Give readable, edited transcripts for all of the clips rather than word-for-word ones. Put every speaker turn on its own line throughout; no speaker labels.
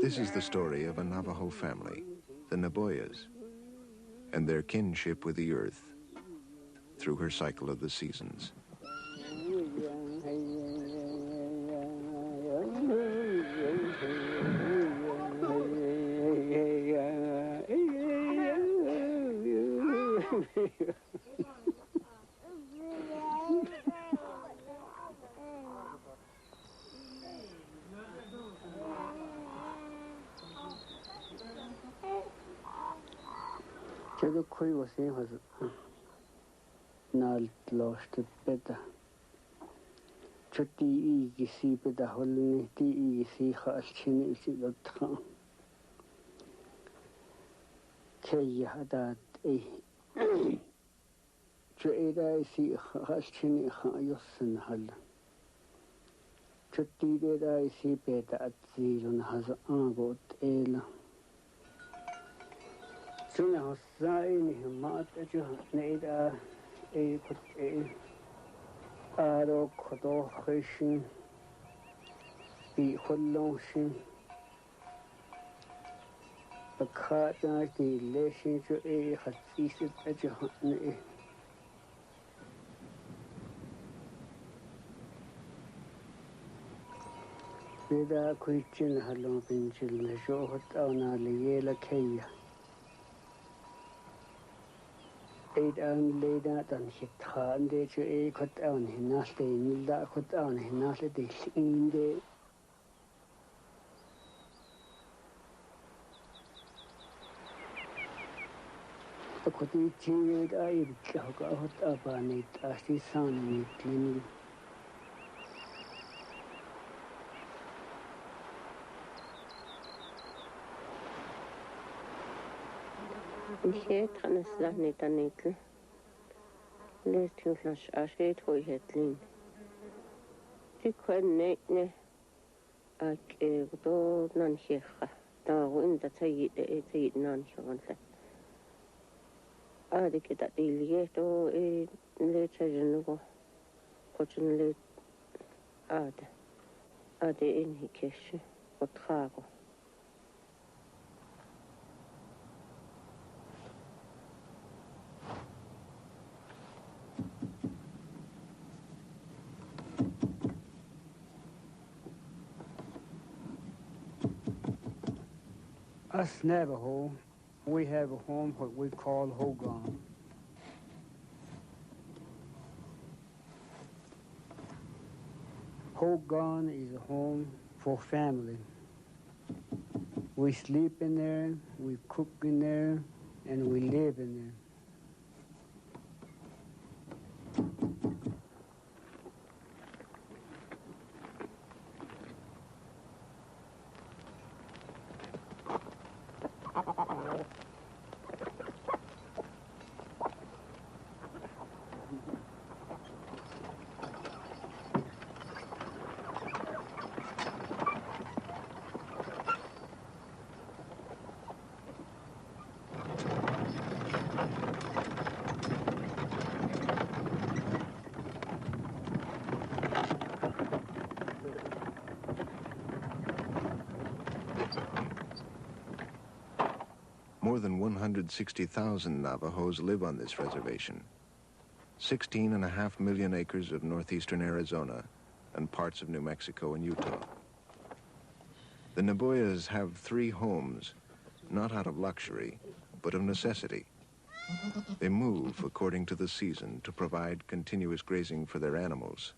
This is the story of a Navajo family, the Neboias, and their kinship with the earth through her cycle of the seasons.
Us Navajo, we have a home what we call Hogan. Hogan is a home for family. We sleep in there, we cook in there, and we live in there.
More than 160,000 Navajos live on this reservation. 16.5 million acres of northeastern Arizona and parts of New Mexico and Utah. The Neboias have 3 homes, not out of luxury, but of necessity. They move according to the season to provide continuous grazing for their animals.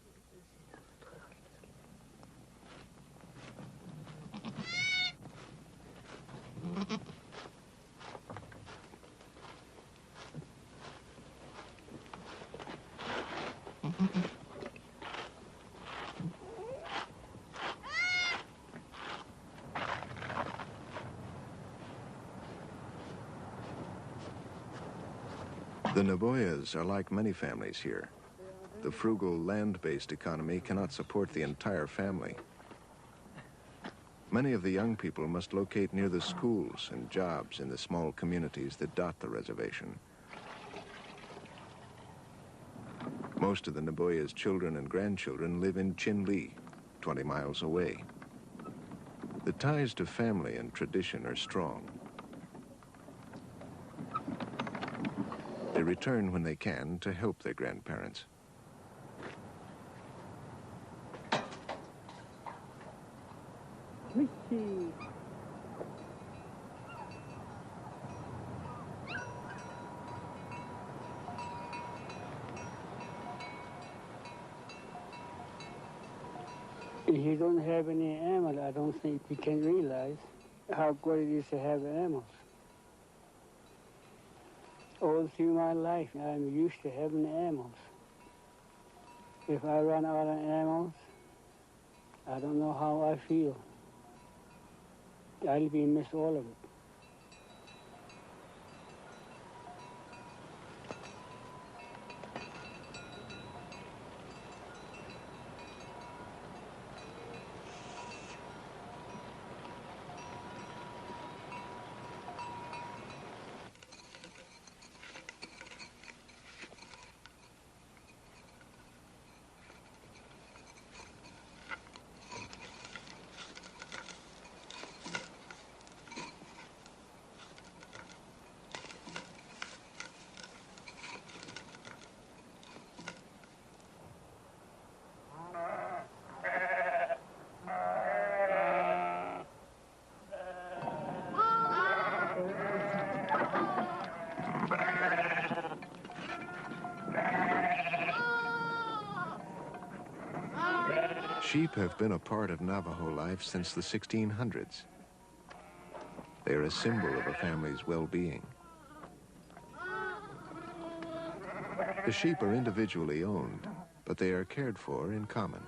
The Neboias are like many families here. The frugal land-based economy cannot support the entire family. Many of the young people must locate near the schools and jobs in the small communities that dot the reservation. Most of the Neboia's children and grandchildren live in Chinle, 20 miles away. The ties to family and tradition are strong. They return when they can to help their grandparents.
If you don't have any animal, I don't think you can realize how good it is to have animals. All through my life, I'm used to having animals. If I run out of animals, I don't know how I feel. I'll be miss all of it.
Sheep have been a part of Navajo life since the 1600s. They are a symbol of a family's well-being. The sheep are individually owned, but they are cared for in common.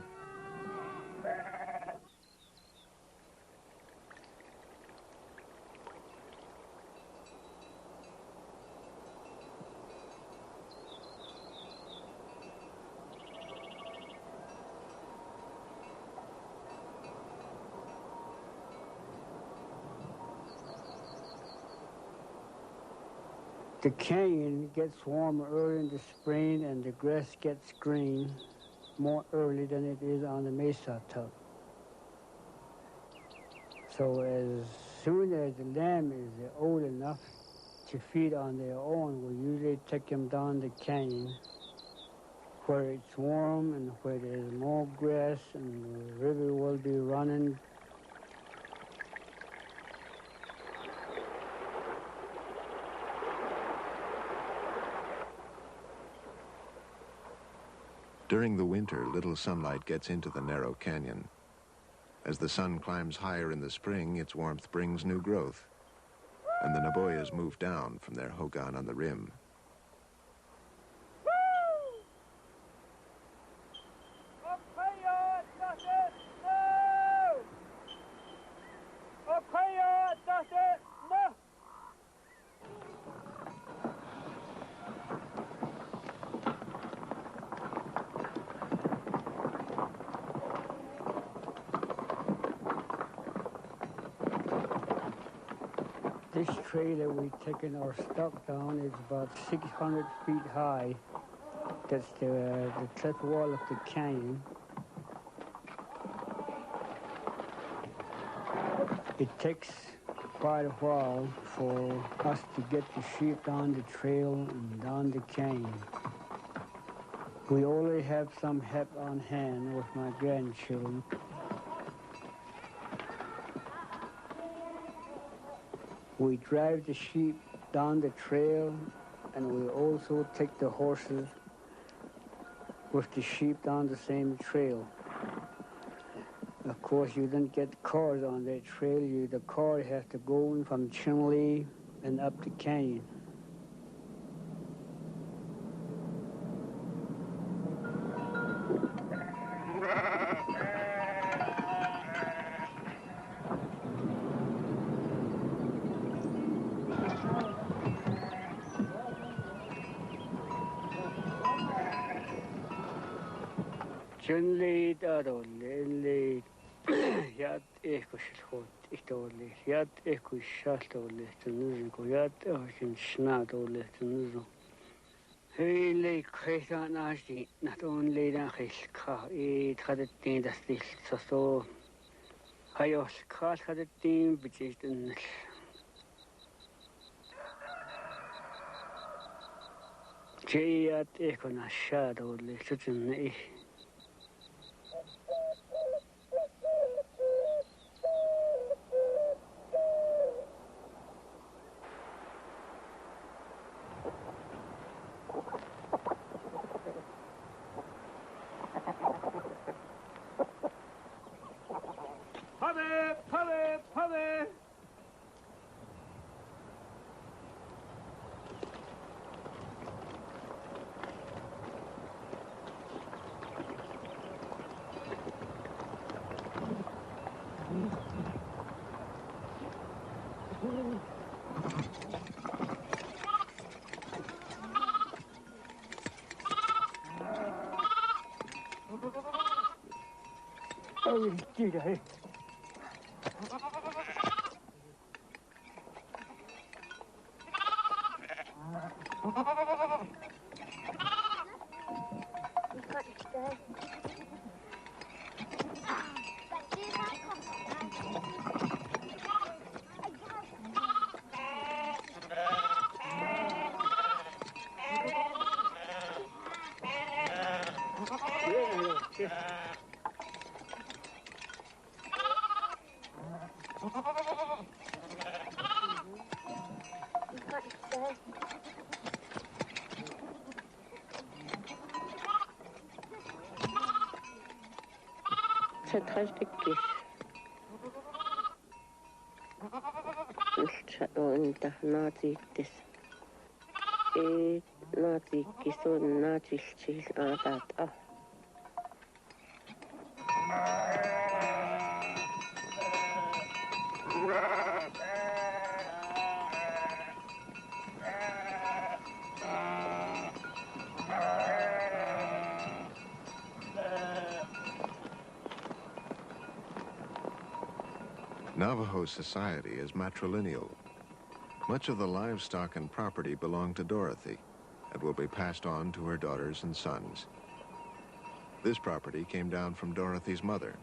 The canyon gets warmer early in the spring and the grass gets green more early than it is on the mesa top. So as soon as the lamb is old enough to feed on their own, we usually take them down the canyon where it's warm and where there's more grass and the river will be running.
During the winter, little sunlight gets into the narrow canyon. As the sun climbs higher in the spring, its warmth brings new growth, and the Neboias move down from their hogan on the rim.
This trail that we've taken our stock down is about 600 feet high. That's the cliff wall of the canyon. It takes quite a while for us to get the sheep down the trail and down the canyon. We already have some help on hand with my grandchildren. We drive the sheep down the trail, and we also take the horses with the sheep down the same trail. Of course, you don't get cars on that trail. The car has to go from Chinle and up the canyon. Chinle, Jad ehkushilhut ihtolli. Jad ehkushaaltolli tunuzu. Jad ehkushin snaatolli tunuzu. Hele kreta nasti nat on leden khilka. Tradettin das til so. Hayos khal tradettin bitin. Jad ehkunashadolli tutun. Pave! Oh, dear.
Satrastikis. Ilta naatiittis. Naatiikkis on naatiltsil aatat.
Navajo society is matrilineal. Much of the livestock and property belong to Dorothy and will be passed on to her daughters and sons. This property came down from Dorothy's mother.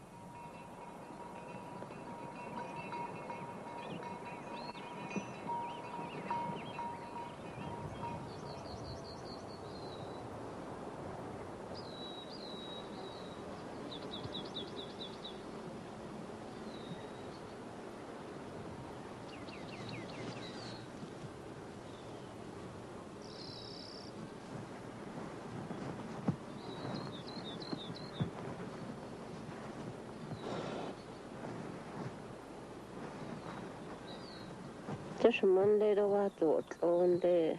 Just Monday the water on the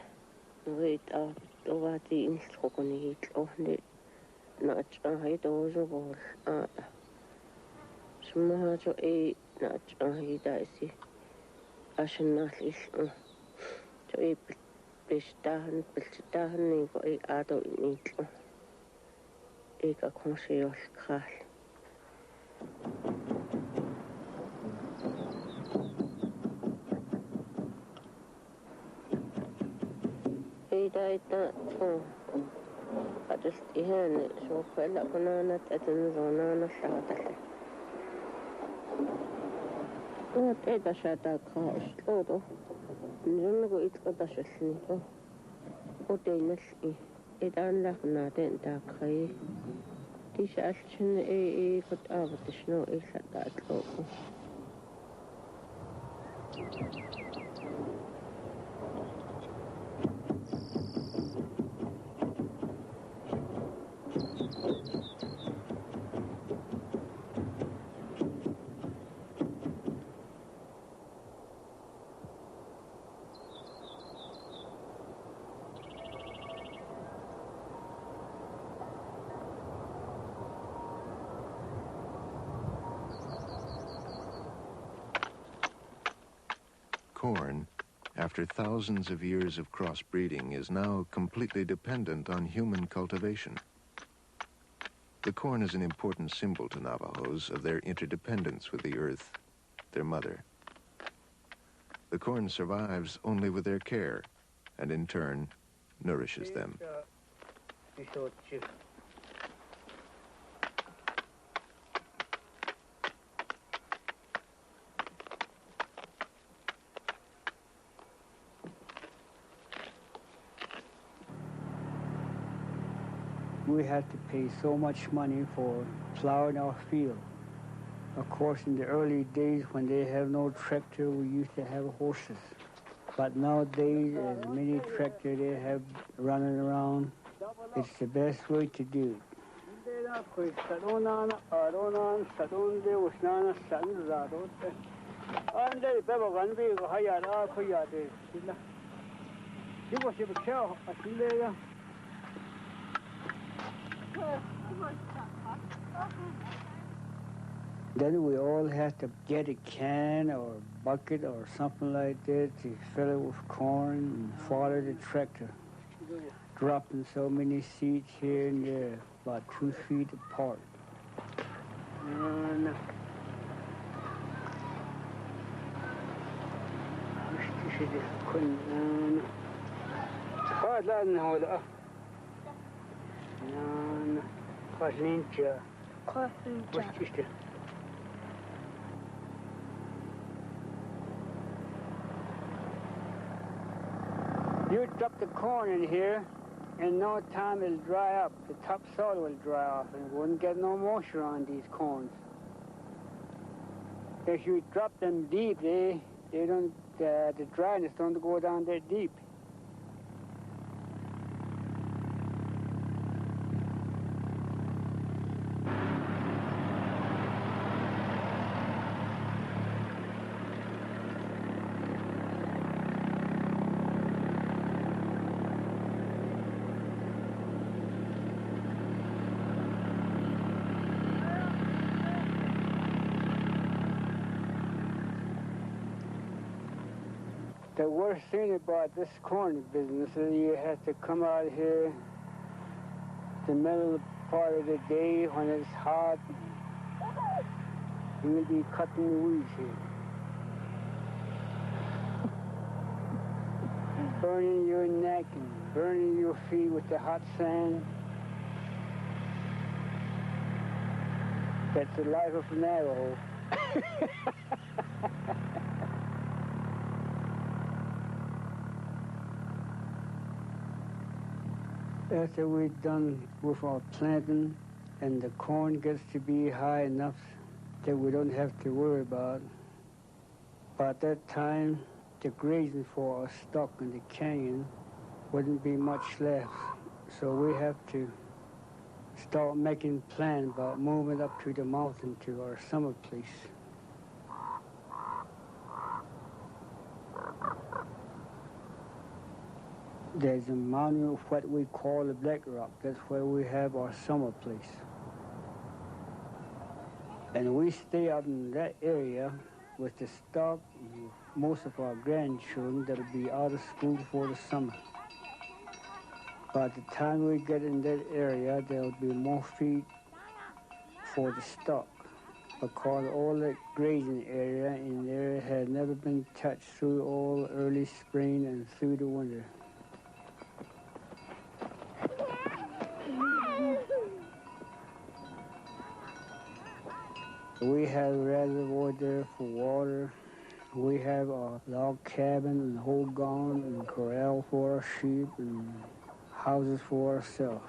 wait out over the instruction on the not a height also was small to a not a height I see. I should not listen to a Pistahan, for a adult need a conscious crash. He died not so. I just heard it so well up on it at the zone shot. What a shot I crashed. Oh, you go eat a dash of sleep. Oh, they must eat. It unlocked not in dark cray. This action a got out of the snow is at that local.
Corn, after thousands of years of crossbreeding, is now completely dependent on human cultivation. The corn is an important symbol to Navajos of their interdependence with the earth, their mother. The corn survives only with their care, and in turn, nourishes them.
We had to pay so much money for plowing our field. Of course, in the early days when they have no tractor, we used to have horses. But nowadays, as many tractors they have running around, it's the best way to do it. Then we all have to get a can or a bucket or something like that to fill it with corn and follow the tractor, dropping so many seeds here and there, about 2 feet apart. You drop the corn in here, in no time it'll dry up. The topsoil will dry off and it wouldn't get no moisture on these corns. If you drop them deep, they don't, the dryness don't go down that deep. The worst thing about this corn business is you have to come out here the middle part of the day when it's hot. You'll be cutting the weeds here. Burning your neck and burning your feet with the hot sand. That's the life of a Navajo. After we're done with our planting and the corn gets to be high enough that we don't have to worry about, by that time the grazing for our stock in the canyon wouldn't be much left. So we have to start making plans about moving up to the mountain to our summer place. There's a mountain of what we call the Black Rock. That's where we have our summer place. And we stay out in that area with the stock, most of our grandchildren that'll be out of school for the summer. By the time we get in that area, there'll be more feed for the stock, because all that grazing area in there had never been touched through all early spring and through the winter. We have a reservoir there for water. We have a log cabin and whole barn and corral for our sheep and houses for ourselves.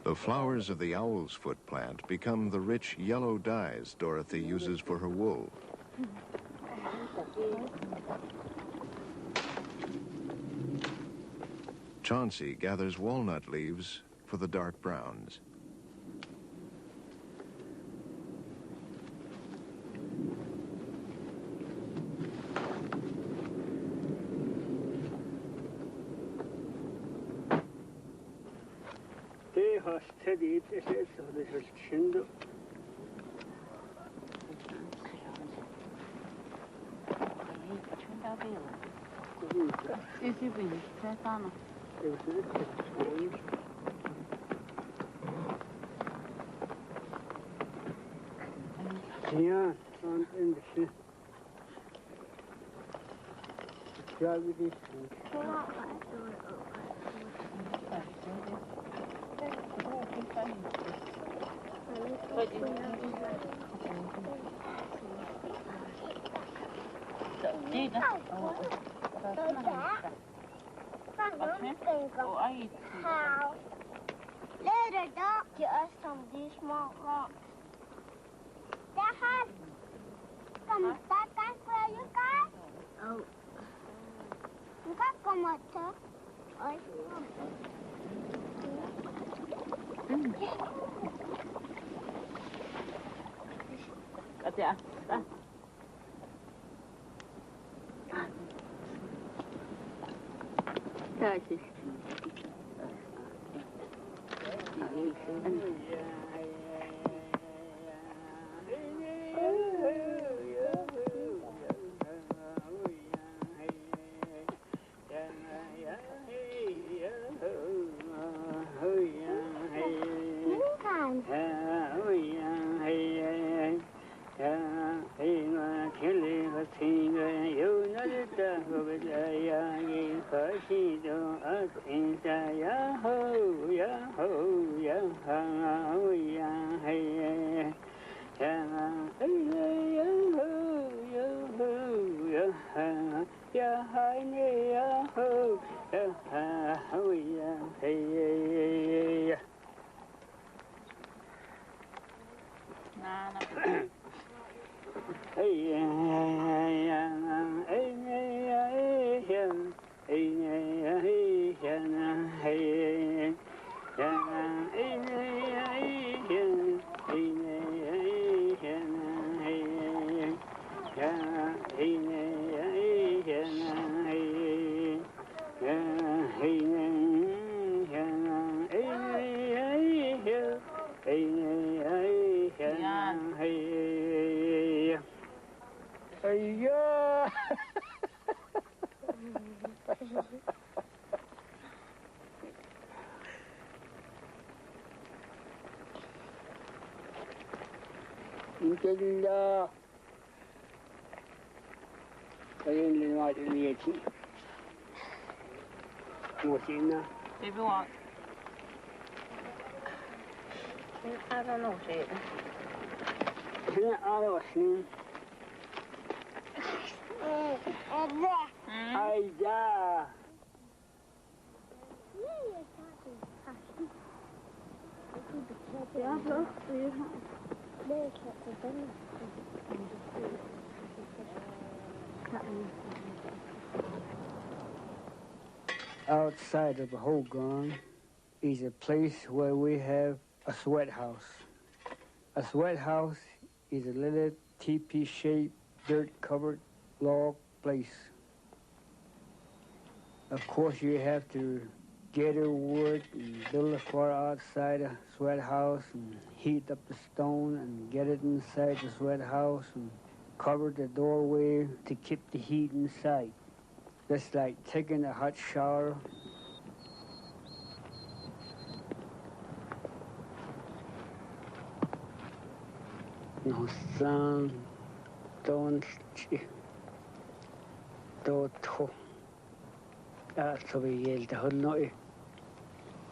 The flowers of the owl's foot plant become the rich yellow dyes Dorothy uses for her wool. Chauncey gathers walnut leaves for the dark browns.
They have studied this of the kingdom. Yeah, on in the ship. Gravity.
How? Let a dog get us some of these small rocks. Dad, come back where you got? Oh. You got come up to? Alhamdulillah. Ayun din natin niyeti. Musina.
If you want. I don't know, shit.
Sina arawasin. Aida. Outside of the Hogan is a place where we have a sweat house. A sweat house is a little teepee-shaped, dirt-covered log place. Of course, you have to gather wood and build a fire outside a sweat house and heat up the stone and get it inside the sweat house and cover the doorway to keep the heat inside. Just like taking a hot shower. No sun, don't so we yelled the whole night.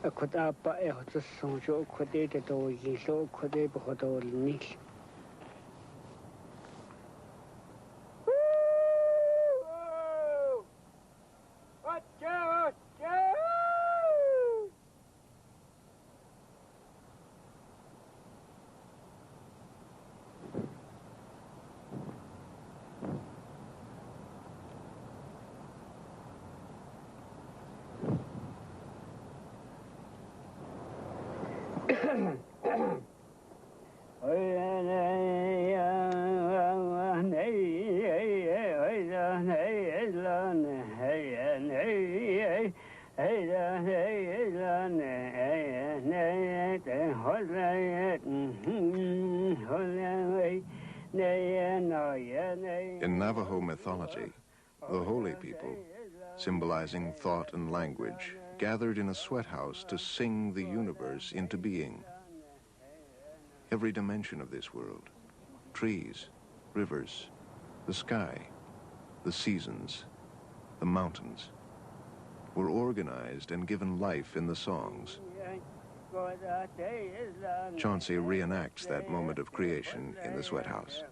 I could up a hot song, so could it all ye so could it be hot all nick.
In Navajo mythology, the holy people, symbolizing thought and language, gathered in a sweat house to sing the universe into being. Every dimension of this world, trees, rivers, the sky, the seasons, the mountains, were organized and given life in the songs. Chauncey reenacts that moment of creation in the sweat house.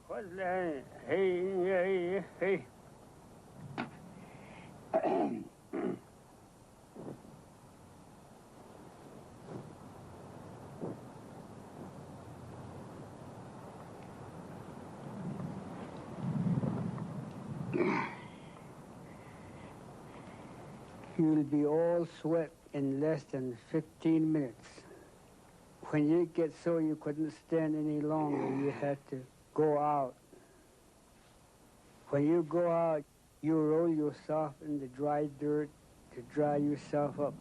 You'll be all sweat in less than 15 minutes. When you get so you couldn't stand any longer, you had to go out. When you go out, you roll yourself in the dry dirt to dry yourself up.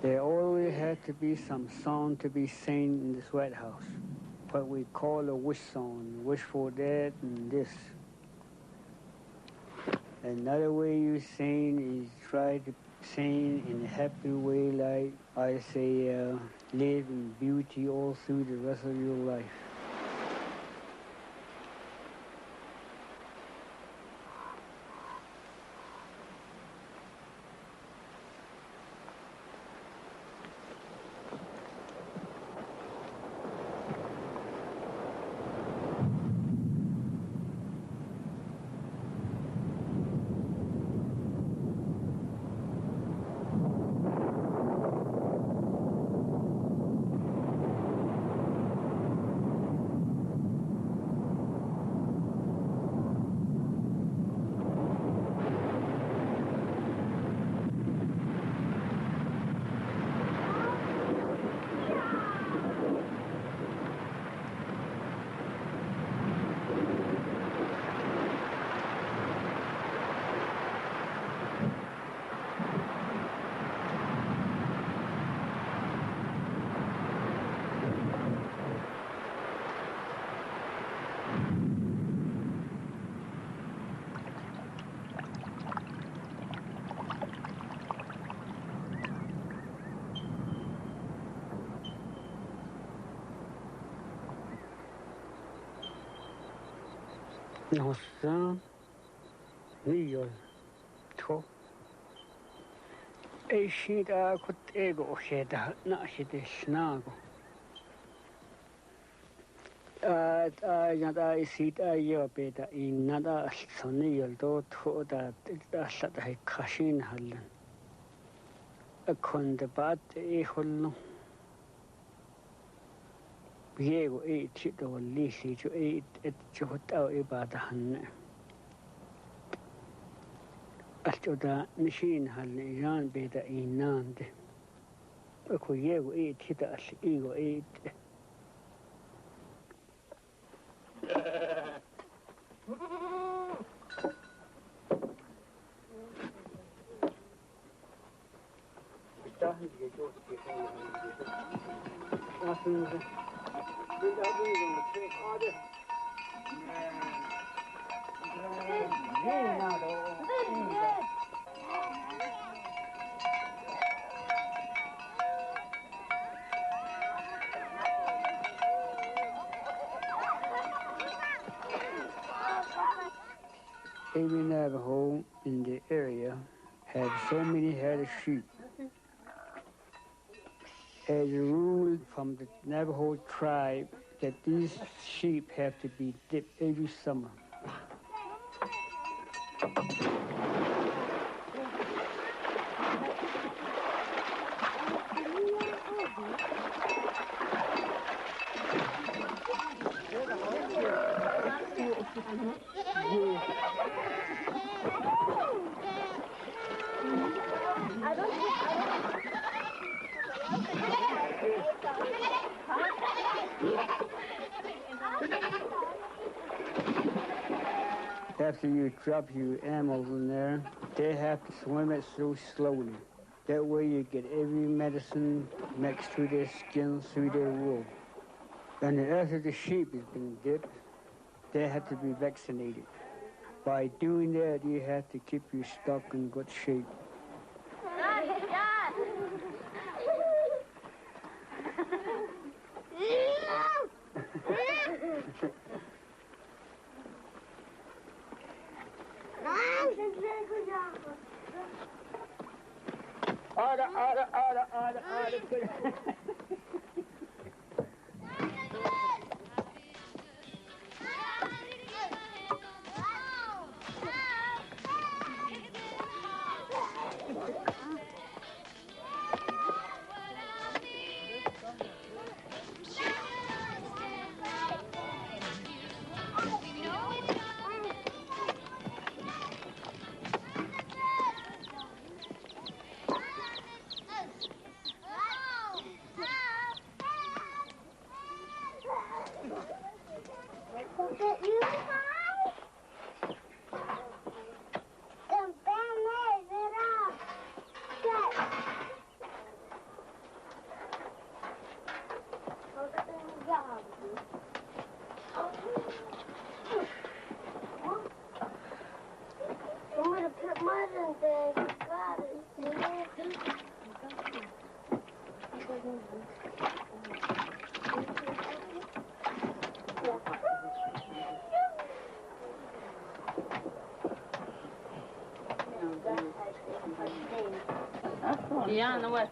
There always had to be some song to be sang in the sweat house, what we call a wish song, wish for that and this. Another way you sing is try to sing in a happy way, like I say, live in beauty all through the rest of your life. Nossa, Nio, to. Shida kut ego sheda na shide snago. Yada isita yo beta in nada sonil do to that sat a kashin hallen. A condebat e hollo. Diego eat or Lisi to eat at Johota Ibadahan. After the machine had Jan beta in Nand. A Diego eat hit us ego eat. every Navajo in the area had so many head of sheep. As a rule from the Navajo tribe that these sheep have to be dipped every summer. After you drop your animals in there, they have to swim it so slowly. That way you get every medicine mixed through their skin, through their wool. And after the sheep has been dipped, they have to be vaccinated. By doing that, you have to keep your stock in good shape. Order.
I'm gonna put mud in there. God,
Ja, nou wat.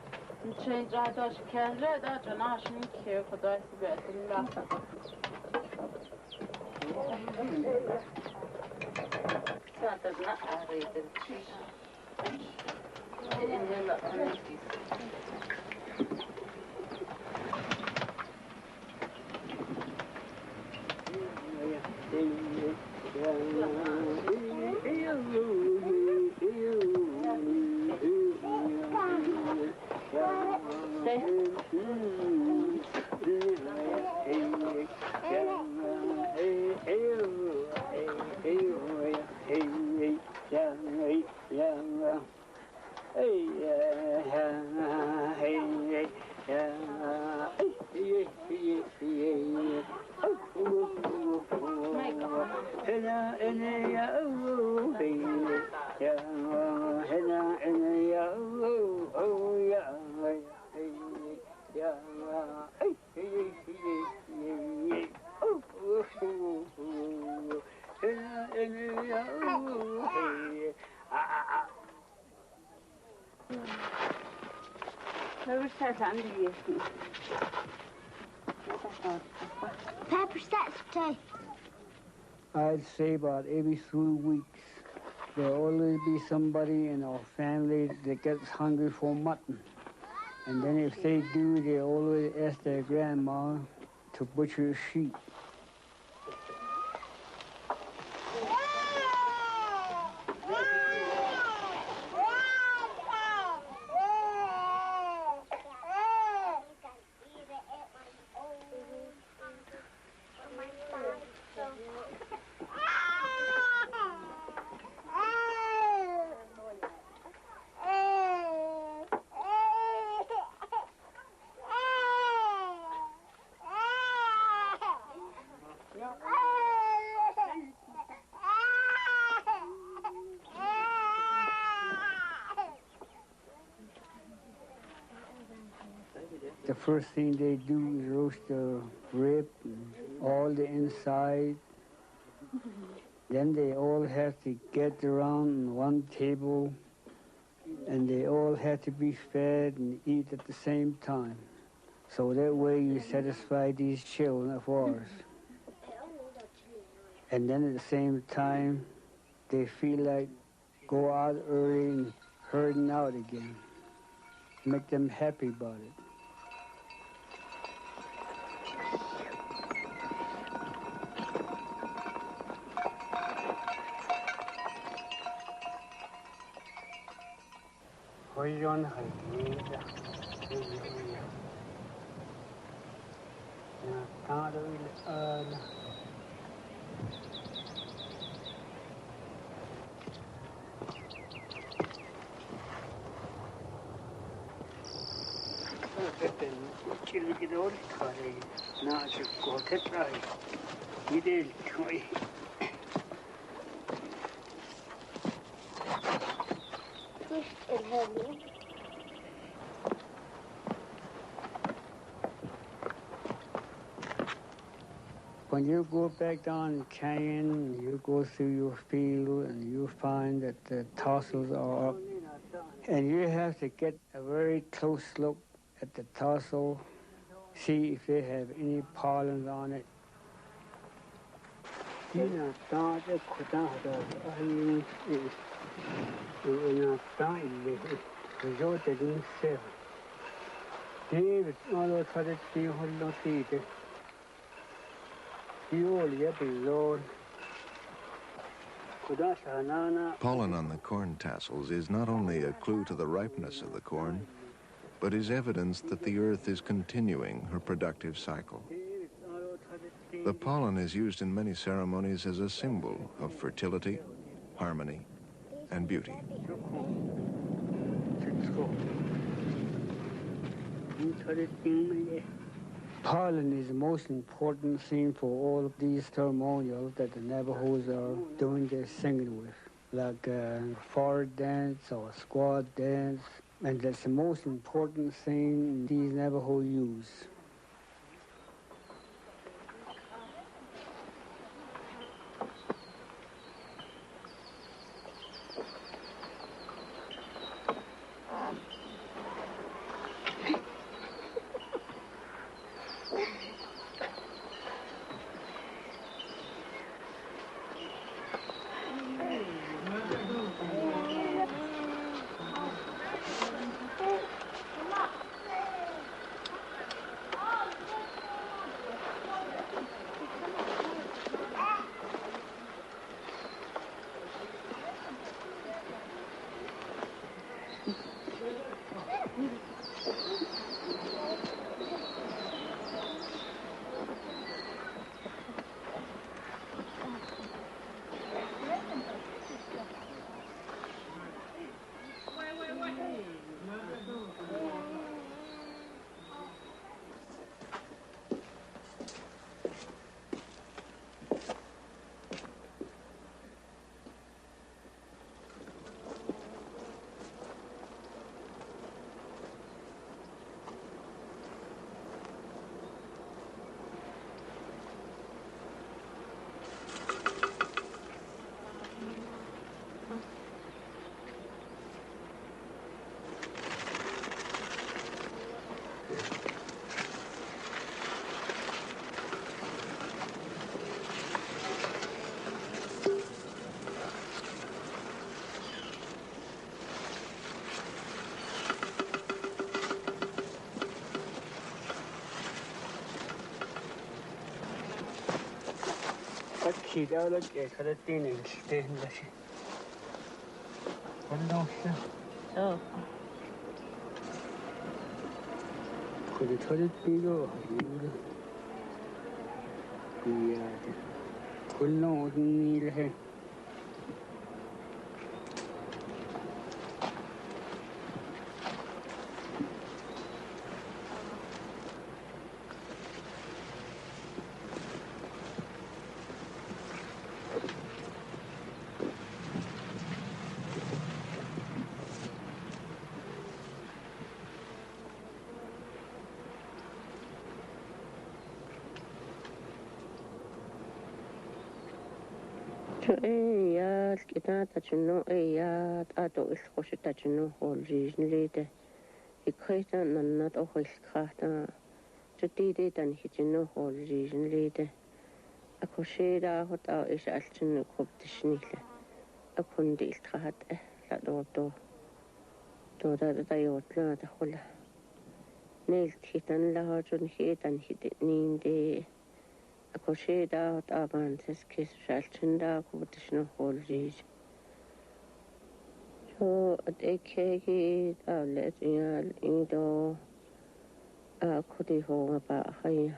Change uit als je kan dat je naast niet keer voor dat je bent in lachen. Dat is not aardig. In hele energie.
Pepper stats today.
I'd say about every 3 weeks, there'll always be somebody in our family that gets hungry for mutton. And then if they do, they always ask their grandma to butcher a sheep. The first thing they do is roast the rib, and all the inside, Then they all have to get around on one table, and they all have to be fed and eat at the same time. So that way you satisfy these children of ours. And then at the same time, they feel like go out early and herding out again. Make them happy about it. When you go back down the canyon, you go through your field and you find that the tassels are up. And you have to get a very close look at the tassel, see if they have any pollen on it.
Pollen on the corn tassels is not only a clue to the ripeness of the corn, but is evidence that the earth is continuing her productive cycle. The pollen is used in many ceremonies as a symbol of fertility, harmony, and beauty.
Pollen is the most important thing for all of these ceremonials that the Navajos are doing their singing with, like a forward dance or a squad dance. And that's the most important thing these Navajo use.
Oh. Ja, kita tachino ja ato iskoshi tachino holjin lede. Ikrita nanat okhilkhata. Tutide tan hitino holjin lede. Akosheda hot au is altin koptishnile. Akundi ilkhat la do da yotla da khola. Nel hitan la hajun hitan hitninde. Akosheda hot avances kis shaltinda koptishno holjin. So at ekegi let yal ido kudi ho ba khaya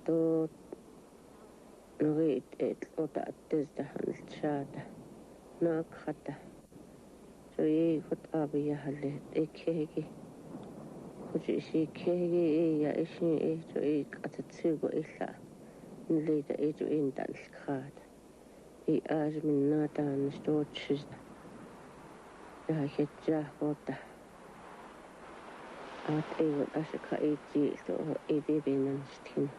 to نريد وتأتز دهن الشادة ناقخته شوي خد أبي يهلت إكيجي خد شي كيجي يا إشي شوي قتتسيقو إلا نريد إيجو إندان الكخاد إي آج من ناتا نشتوت شجدة يا كجاه قوته آت إيوال أشكا إيجي إيدي بينا نشتين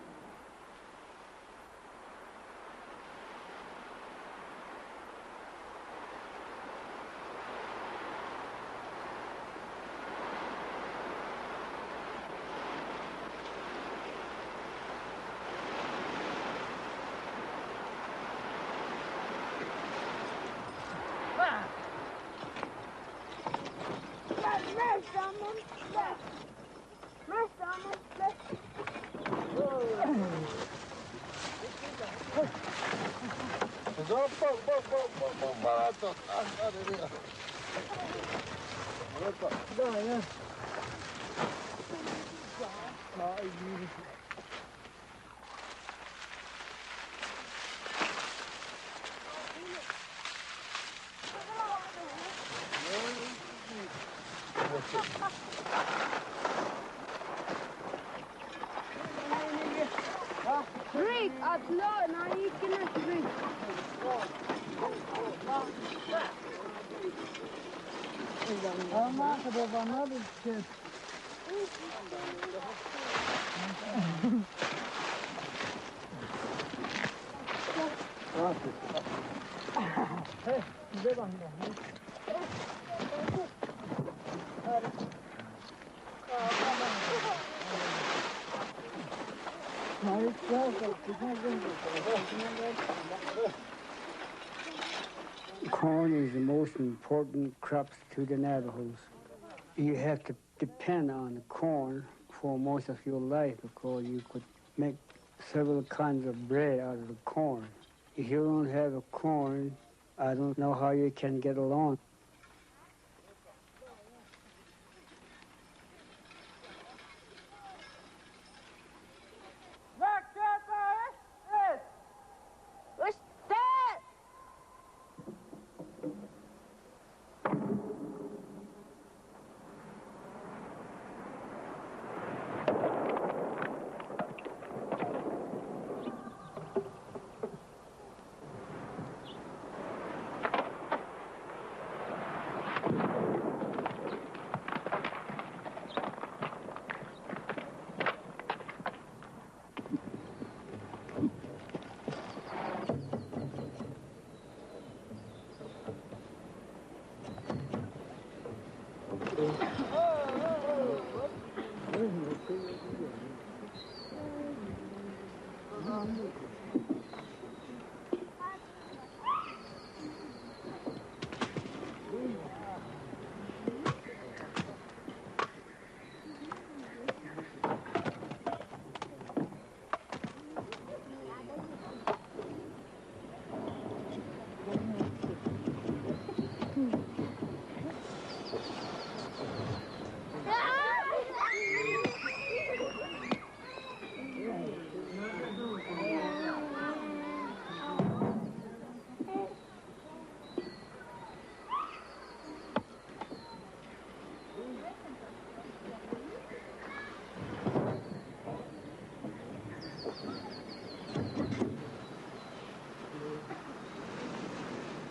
Rick, at low, now you cannot drink.
Corn is the most important crops to the Navajos. You have to depend on the corn for most of your life because you could make several kinds of bread out of the corn. If you don't have a corn, I don't know how you can get along.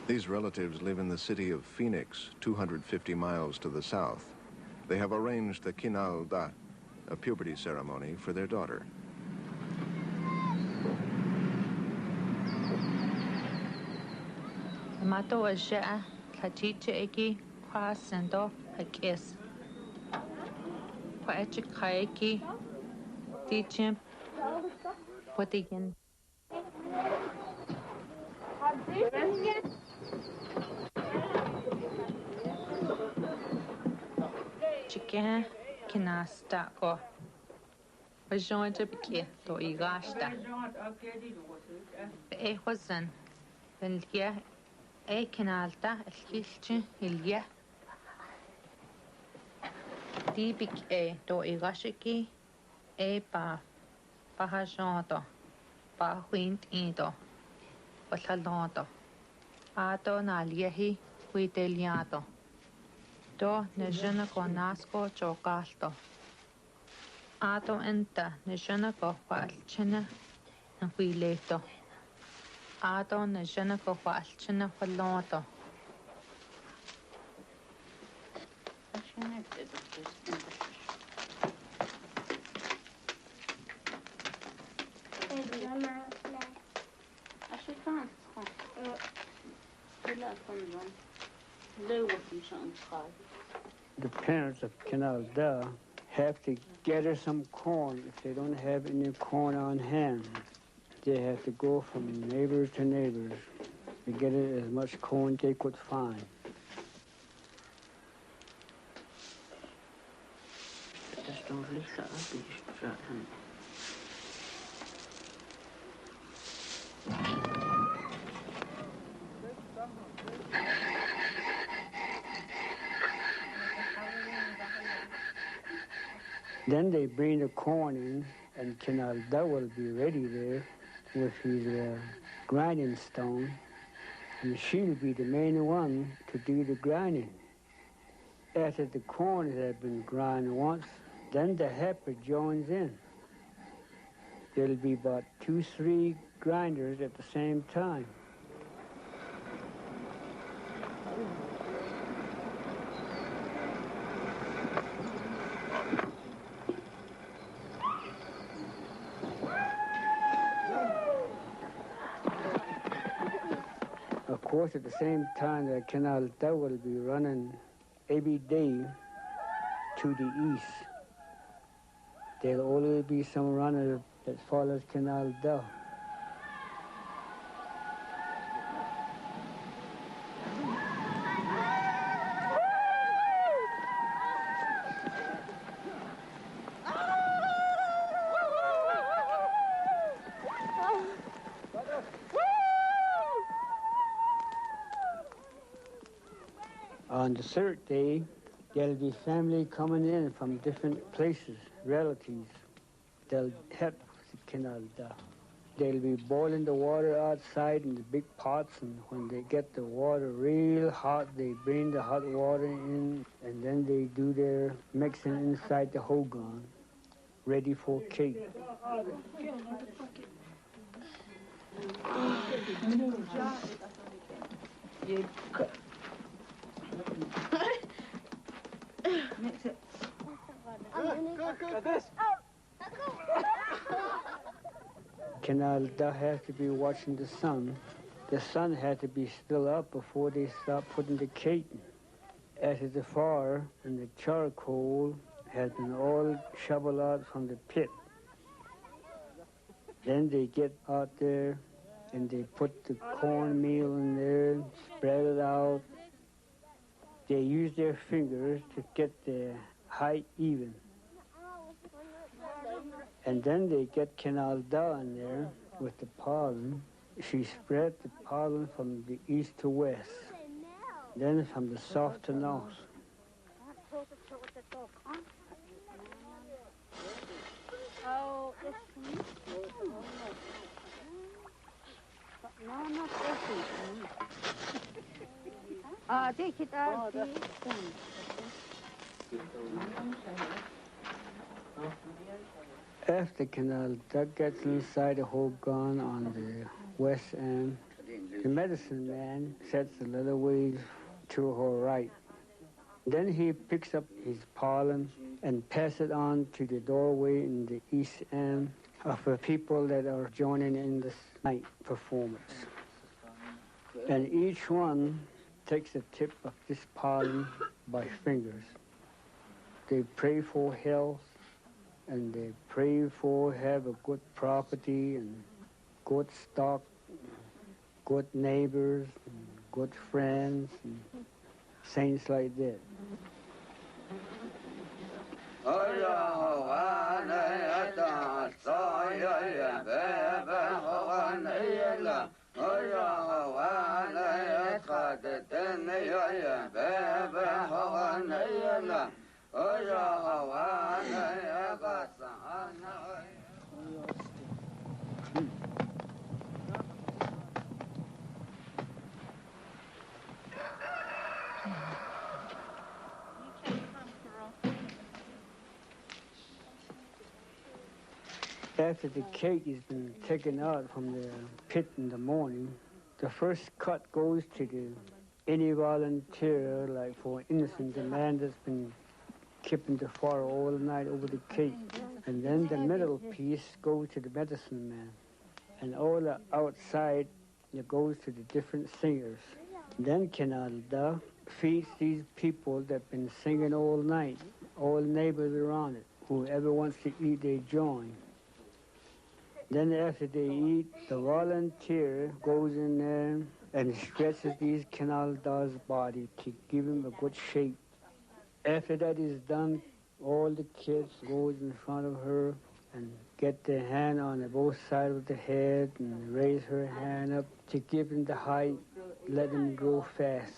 These relatives live in the city of Phoenix, 250 miles to the south. They have arranged the kinal da, a puberty ceremony for their daughter.
Mato Aja, Kachicha Eki, Kwas and Do, a kiss. Paachikaiki, teaching, Potigan. Chicken, Kinasta, or Bajon to Biki, to Igashta. A wasn't, then here, A canalta, a kitchen, Ilya. Dibik A, to Igashiki, A pa, Pahajonto, Pa Wind Indo, Batalonto. Ato Naliehi, Viteliato. Do Nejana Conasco Chocasto. Ato enta Nejana Coalchina and Huileto. Ato Nejana Coalchina Falonto.
The parents of Canalda have to gather some corn if they don't have any corn on hand. They have to go from neighbor to neighbor to get as much corn they could find. Then they bring the corn in, and Canalda will be ready there with his grinding stone, and she'll be the main one to do the grinding. After the corn has been ground once, then the heifer joins in. There'll be about 2-3 grinders at the same time. Of course, at the same time, the Canalda will be running every day to the east. There'll always be some runner that follows Canalda. On the third day, there'll be family coming in from different places, relatives. They'll help the Canalda. They'll be boiling the water outside in the big pots, and when they get the water real hot, they bring the hot water in, and then they do their mixing inside the hogan, ready for cake.
Mix it.
Canalda has to be watching the sun. The sun has to be still up before they start putting the cake. After the fire and the charcoal has been all shoveled out from the pit, then they get out there and they put the cornmeal in there, spread it out. They use their fingers to get the height even. And then they get Canalda in there with the pollen. She spread the pollen from the east to west, then from the south to north. After Canalda gets inside the hogan on the west end, the medicine man sets a little ways to her right. Then he picks up his pollen and passes it on to the doorway in the east end of the people that are joining in this night performance. And each one takes the tip of this palm by fingers. They pray for health, and they pray for have a good property and good stock, good neighbors, and good friends, and things like that. After the cake has been taken out from the pit in the morning, the first cut goes to any volunteer, like for instance, the man that's been keeping the fire all night over the cake. And then the middle piece goes to the medicine man. And all the outside, it goes to the different singers. Then Canada feeds these people that have been singing all night, all the neighbors around it. Whoever wants to eat, they join. Then after they eat, the volunteer goes in there and stretches these Canada's body to give him a good shape. After that is done, all the kids goes in front of her and get their hand on both sides of the head and raise her hand up to give him the height, let him grow fast.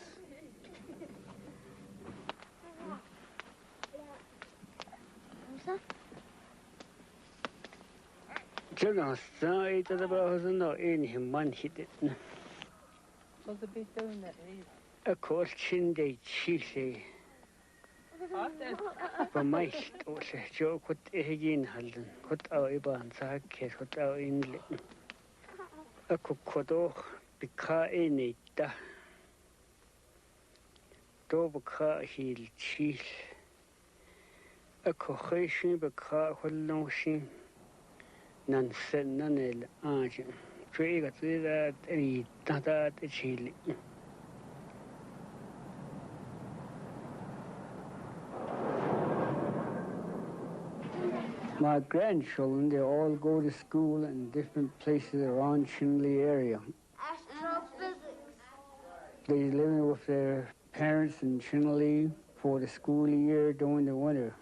Of course, they cheesy. But my joke could again Halden, cut out a band, cut out in a cocodo, beca in it. Dobeca heel cheese. A cohesion beca notion. None said none agent. Three got that any that chili. My grandchildren, they all go to school in different places around Chinle area.
Astrophysics.
They living with their parents in Chinle for the school year during the winter.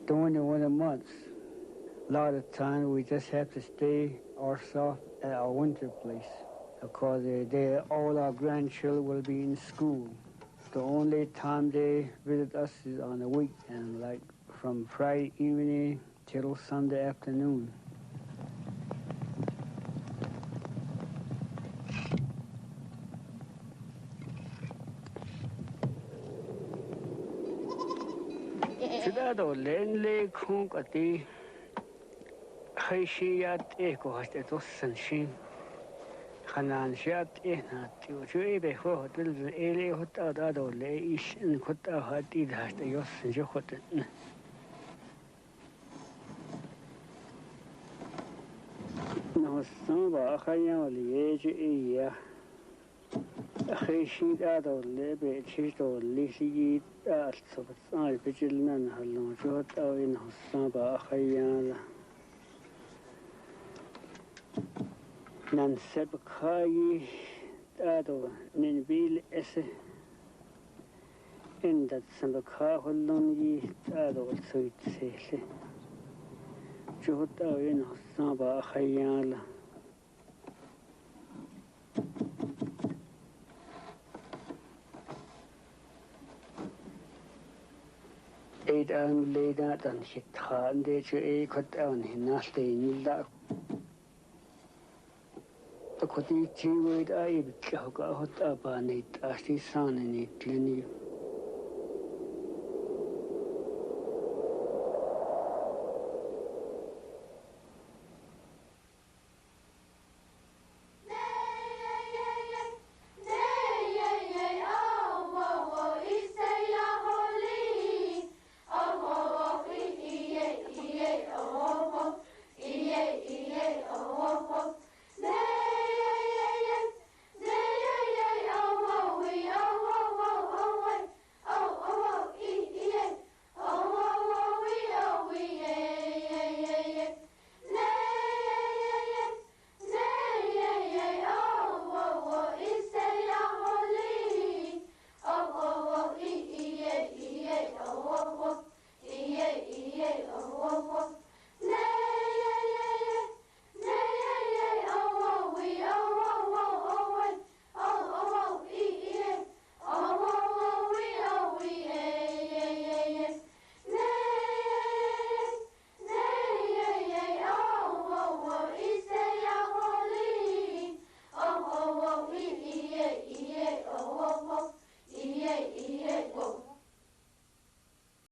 During the winter months, a lot of time we just have to stay ourselves at our winter place because all our grandchildren will be in school. The only time they visit us is on the weekend, like from Friday evening till Sunday afternoon. Today, Lenley Kunk at the Haitiat Echo has the Dossan Hanan Shat in to Ebe Hotel, the Ele Hotel, Lay and Kota had it has the Yos and Johotan. No, some of the age a year. Haitiat or Lebe Chito, Lissy, so I vigilant Halon, Jot in Samba Hayala. Nan Sebkai, Ado, Ninville Esse, in that Sambaka Holon ye, Ado, so it says. Juhta in Saba Hayala. Eight and laid out and hit hand, they to a cut down in nothing. The Koti with I got hot up on it as his son in it, Lenny.